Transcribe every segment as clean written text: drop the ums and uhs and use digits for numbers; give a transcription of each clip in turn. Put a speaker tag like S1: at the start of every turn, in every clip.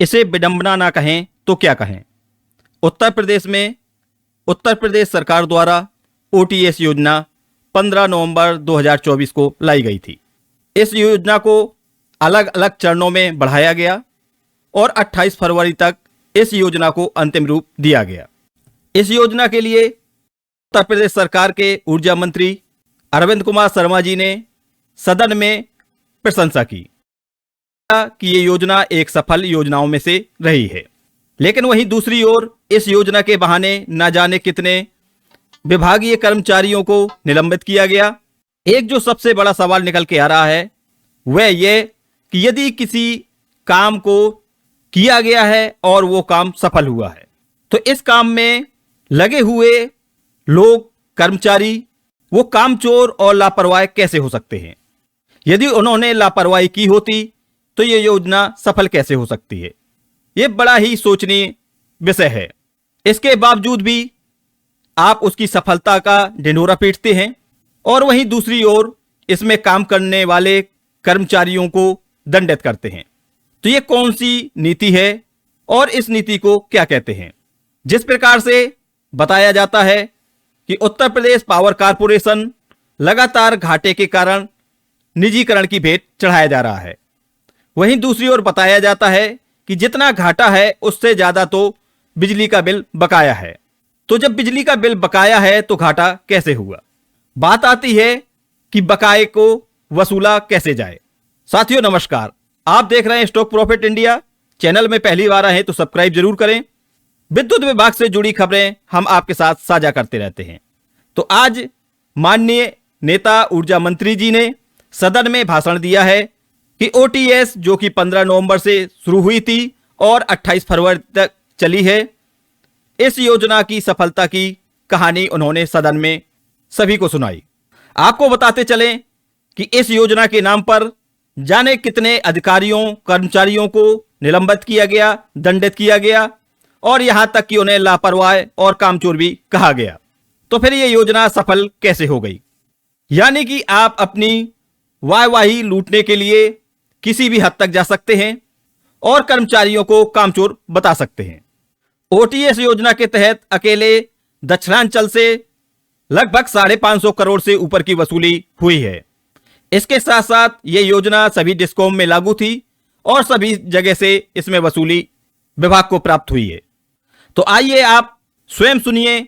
S1: इसे विडंबना ना कहें तो क्या कहें। उत्तर प्रदेश में उत्तर प्रदेश सरकार द्वारा ओटीएस योजना 15 नवंबर 2024 को लाई गई थी। इस योजना को अलग अलग चरणों में बढ़ाया गया और 28 फरवरी तक इस योजना को अंतिम रूप दिया गया। इस योजना के लिए उत्तर प्रदेश सरकार के ऊर्जा मंत्री अरविंद कुमार शर्मा जी ने सदन में प्रशंसा की कि ये योजना एक सफल योजनाओं में से रही है। लेकिन वहीं दूसरी ओर इस योजना के बहाने न जाने कितने विभागीय कर्मचारियों को निलंबित किया गया। एक जो सबसे बड़ा सवाल निकल के आ रहा है वह यह कि यदि किसी काम को किया गया है और वो काम सफल हुआ है तो इस काम में लगे हुए लोग, कर्मचारी, वो कामचोर और लापरवाह कैसे हो सकते हैं। यदि उन्होंने लापरवाही की होती तो ये योजना सफल कैसे हो सकती है। ये बड़ा ही सोचनीय विषय है। इसके बावजूद भी आप उसकी सफलता का ढिंढोरा पीटते हैं और वहीं दूसरी ओर इसमें काम करने वाले कर्मचारियों को दंडित करते हैं। तो ये कौन सी नीति है और इस नीति को क्या कहते हैं। जिस प्रकार से बताया जाता है कि उत्तर प्रदेश पावर कारपोरेशन लगातार घाटे के कारण निजीकरण की भेंट चढ़ाया जा रहा है, वहीं दूसरी ओर बताया जाता है कि जितना घाटा है उससे ज्यादा तो बिजली का बिल बकाया है। तो जब बिजली का बिल बकाया है तो घाटा कैसे हुआ। बात आती है कि बकाये को वसूला कैसे जाए। साथियों नमस्कार, आप देख रहे हैं स्टॉक प्रॉफिट इंडिया। चैनल में पहली बार आए तो सब्सक्राइब जरूर करें। विद्युत विभाग से जुड़ी खबरें हम आपके साथ साझा करते रहते हैं। तो आज माननीय नेता ऊर्जा मंत्री जी ने सदन में भाषण दिया है कि ओटीएस जो कि 15 नवंबर से शुरू हुई थी और 28 फरवरी तक चली है, इस योजना की सफलता की कहानी उन्होंने सदन में सभी को सुनाई। आपको बताते चलें कि इस योजना के नाम पर जाने कितने अधिकारियों, कर्मचारियों को निलंबित किया गया, दंडित किया गया और यहां तक कि उन्हें लापरवाह और कामचोर भी कहा गया। तो फिर यह योजना सफल कैसे हो गई। यानी कि आप अपनी वाहवाही लूटने के लिए किसी भी हद तक जा सकते हैं और कर्मचारियों को कामचोर बता सकते हैं। ओटीएस योजना के तहत अकेले दक्षिणांचल से लगभग 550 करोड़ से ऊपर की वसूली हुई है। इसके साथ साथ यह योजना सभी डिस्कॉम में लागू थी और सभी जगह से इसमें वसूली विभाग को प्राप्त हुई है। तो आइए आप स्वयं सुनिए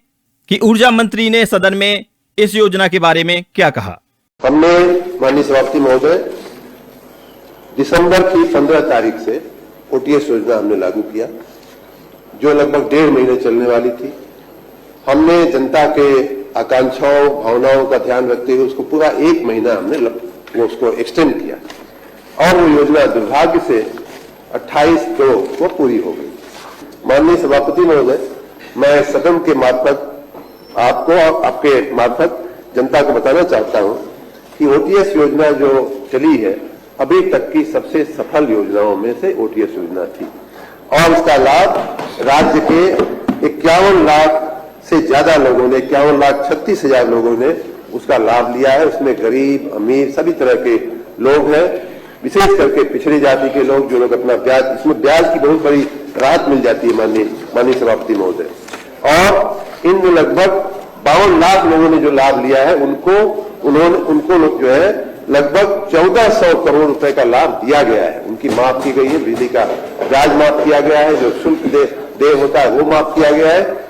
S1: कि ऊर्जा मंत्री ने सदन में इस योजना के बारे में क्या कहा।
S2: हमने माननीय सभापति महोदय दिसंबर की 15 तारीख से ओटीएस योजना हमने लागू किया, जो लगभग 1.5 महीने चलने वाली थी। हमने जनता के आकांक्षाओं, भावनाओं का ध्यान रखते हुए उसको पूरा 1 महीना हमने उसको एक्सटेंड किया और वो योजना दुर्भाग्य से 28/2 को पूरी हो गई। माननीय सभापति महोदय, मैं सदन के मार्फत आपको, आपके मार्फत जनता को बताना चाहता हूं कि ओटीएस योजना जो चली है अभी तक की सबसे सफल योजनाओं में से ओटीएस योजना थी और इसका लाभ राज्य के 51 लाख से ज्यादा लोगों ने, 51,36,000 लोगों ने उसका लाभ लिया है। उसमें गरीब, अमीर सभी तरह के लोग हैं, विशेष करके पिछड़ी जाति के लोग, जो लोग अपना ब्याज, इसमें ब्याज की बहुत बड़ी राहत मिल जाती है माननीय सभापति महोदय। और इन लगभग 52 लाख लोगों ने जो लाभ लिया है उनको जो है लगभग 1400 करोड़ रुपए का लाभ दिया गया है। उनकी माफ की गई है, बिजली का ब्याज माफ किया गया है, जो शुल्क देय होता है वो माफ किया गया है